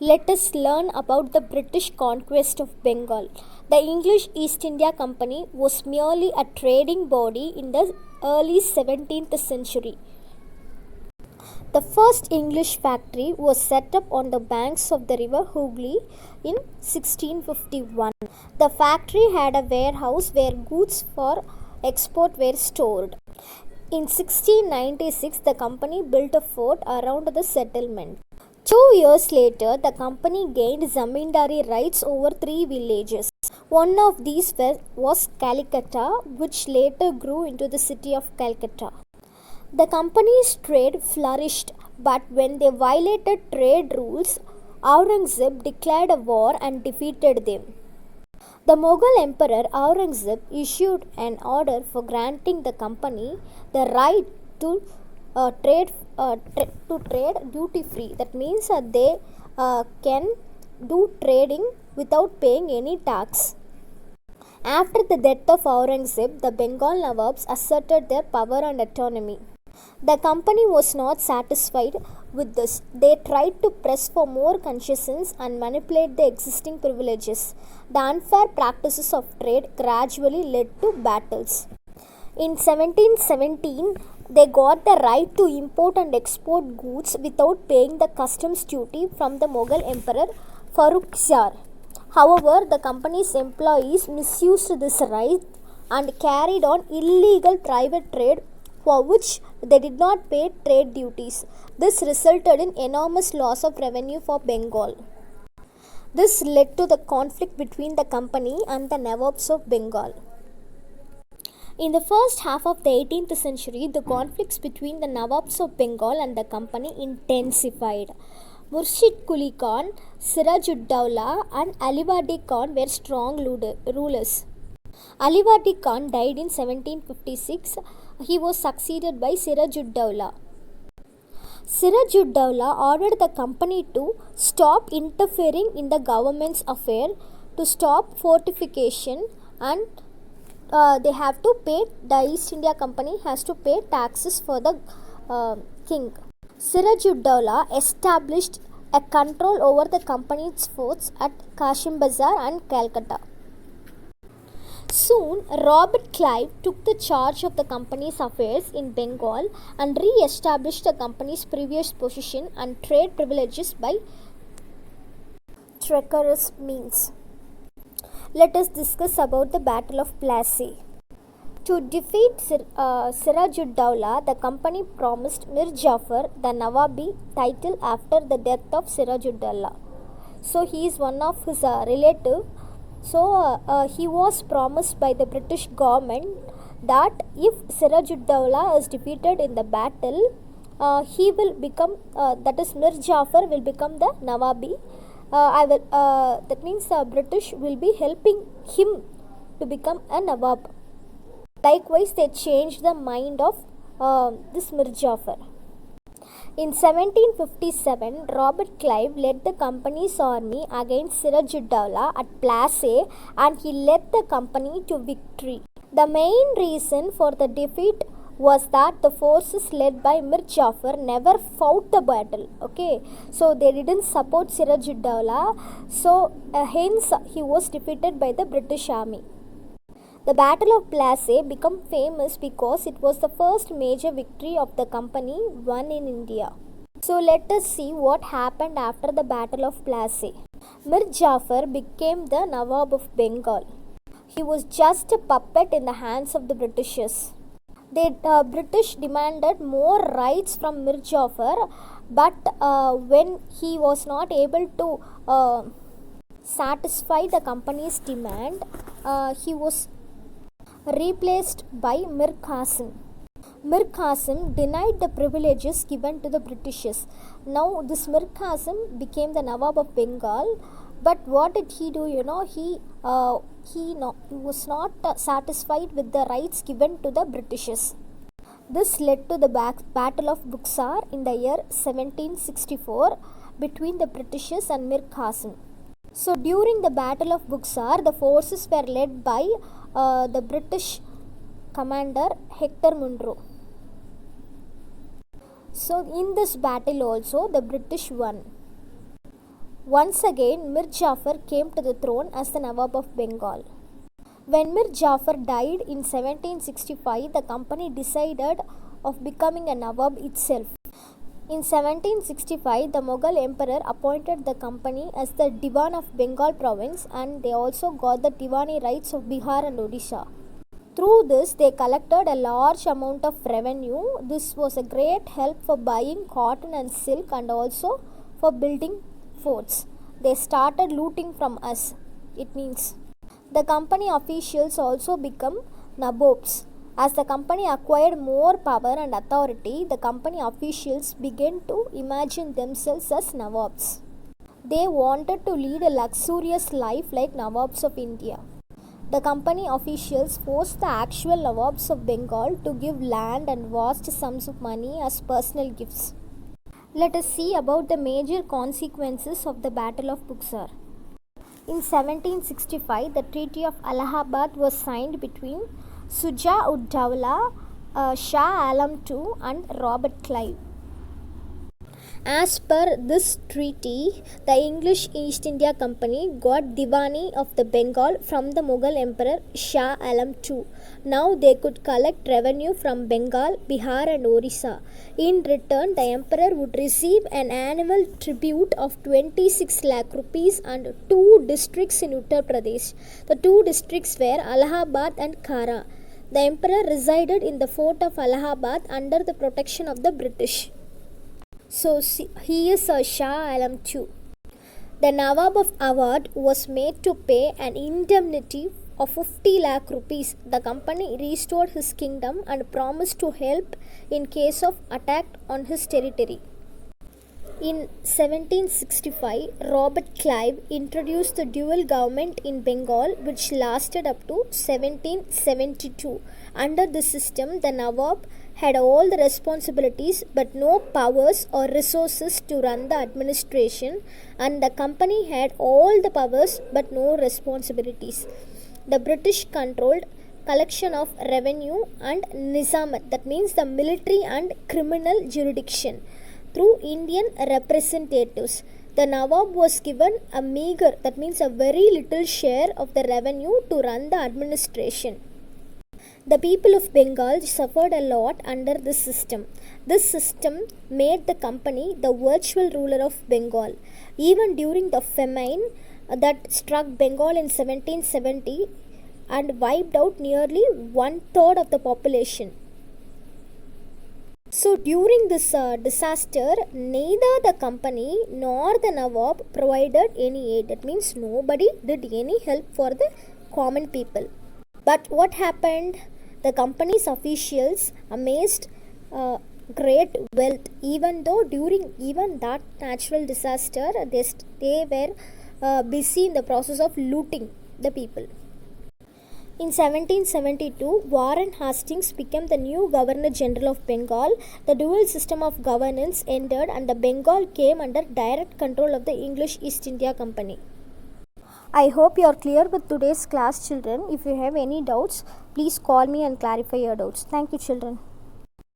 Let us learn about the British conquest of Bengal. The English East India Company was merely a trading body in the early 17th century. The first English factory was set up on the banks of the river Hooghly in 1651. The factory had a warehouse where goods for export were stored. In 1696, the company built a fort around the settlement. 2 years later, the company gained zamindari rights over 3 villages. One of these was Calcutta, which later grew into the city of Calcutta. The company's trade flourished, but when they violated trade rules, Aurangzeb declared a war and defeated them. The Mughal Emperor Aurangzeb issued an order for granting the company the right to trade duty free. That means they can do trading without paying any tax. After the death of Aurangzeb, the Bengal Nawabs asserted their power and autonomy. The company was not satisfied with this. They tried to press for more concessions and manipulate the existing privileges. The unfair practices of trade gradually led to battles. In 1717, they got the right to import and export goods without paying the customs duty from the Mughal Emperor Farrukhsar. However, the company's employees misused this right and carried on illegal private trade for which they did not pay trade duties. This resulted in enormous loss of revenue for Bengal. This led to the conflict between the company and the Nawabs of Bengal. In the first half of the 18th century, the conflicts between the Nawabs of Bengal and the company intensified. Murshid Quli Khan, Sirajud-Dowla and Alivardi Khan were strong rulers. Alivardi Khan died in 1756. He was succeeded by Sirajud-Dowla. Sirajud-Dowla ordered the company to stop interfering in the government's affair, to stop fortification, and they have to pay, the East India Company has to pay taxes for the king. Sirajud-Dowla established a control over the company's forts at Kashim Bazar and Calcutta. Soon, Robert Clive took the charge of the company's affairs in Bengal and re-established the company's previous position and trade privileges by treacherous means. Let us discuss about the Battle of Plassey. To defeat Sirajud-Dowla, the company promised Mir Jafar the Nawabi title after the death of Sirajud-Dowla. So he is one of his relative. So he was promised by the British government that if Sirajud-Dowla is defeated in the battle, he will become, that is Mir Jafar will become the Nawabi. That means the British will be helping him to become a Nawab. Likewise, they changed the mind of this Mir Jafar. In 1757, Robert Clive led the company's army against Sirajud-Dowla at Plassey and he led the company to victory. The main reason for the defeat was that the forces led by Mir Jafar never fought the battle. Okay, so they didn't support Sirajud-Dowla, so hence he was defeated by the British army. The Battle of Plassey became famous because it was the first major victory of the company won in India. So let us see what happened after the Battle of Plassey. Mir Jafar became the Nawab of Bengal. He was just a puppet in the hands of the Britishers. The British demanded more rights from Mir Jafar, but when he was not able to satisfy the company's demand, he was replaced by Mir Qasim. Mir Qasim denied the privileges given to the Britishers. Now this Mir Qasim became the Nawab of Bengal, but what did he do? He was not satisfied with the rights given to the Britishers. This led to the Battle of Buxar in the year 1764 between the Britishers and Mir Qasim. So during the Battle of Buxar, the forces were led by the British commander Hector Munro. So in this battle also the British won. Once again, Mir Jafar came to the throne as the Nawab of Bengal. When Mir Jafar died in 1765, the company decided of becoming a Nawab itself. In 1765, the Mughal emperor appointed the company as the Diwan of Bengal province, and they also got the Diwani rights of Bihar and Odisha. Through this, they collected a large amount of revenue. This was a great help for buying cotton and silk and also for building forts. They started looting from us. It means the company officials also become nabobs. As the company acquired more power and authority, the company officials began to imagine themselves as nawabs. They wanted to lead a luxurious life like nawabs of India. The company officials forced the actual nawabs of Bengal to give land and vast sums of money as personal gifts. Let us see about the major consequences of the Battle of Buxar. In 1765, the Treaty of Allahabad was signed between Shuja-ud-Dawla, Shah Alam II and Robert Clive. As per this treaty, the English East India Company got Diwani of the Bengal from the Mughal Emperor Shah Alam II. Now they could collect revenue from Bengal, Bihar and Orissa. In return, the emperor would receive an annual tribute of 26 lakh rupees and 2 districts in Uttar Pradesh. The 2 districts were Allahabad and Khara. The emperor resided in the fort of Allahabad under the protection of the British. So he is a Shah Alam II. The Nawab of Awadh was made to pay an indemnity of 50 lakh rupees. The company restored his kingdom and promised to help in case of attack on his territory. In 1765, Robert Clive introduced the dual government in Bengal, which lasted up to 1772. Under this system, the Nawab had all the responsibilities but no powers or resources to run the administration, and the company had all the powers but no responsibilities. The British controlled collection of revenue and nizamat, that means the military and criminal jurisdiction, through Indian representatives. The Nawab was given a meager, that means a very little share of the revenue to run the administration. The people of Bengal suffered a lot under this system. This system made the company the virtual ruler of Bengal. Even during the famine that struck Bengal in 1770 and wiped out nearly 1/3 of the population. So during this disaster, neither the company nor the Nawab provided any aid. That means nobody did any help for the common people. But what happened? The company's officials amassed great wealth, even though during even that natural disaster, they were busy in the process of looting the people. In 1772, Warren Hastings became the new Governor General of Bengal. The dual system of governance ended and the Bengal came under direct control of the English East India Company. I hope you are clear with today's class, children. If you have any doubts, please call me and clarify your doubts. Thank you, children.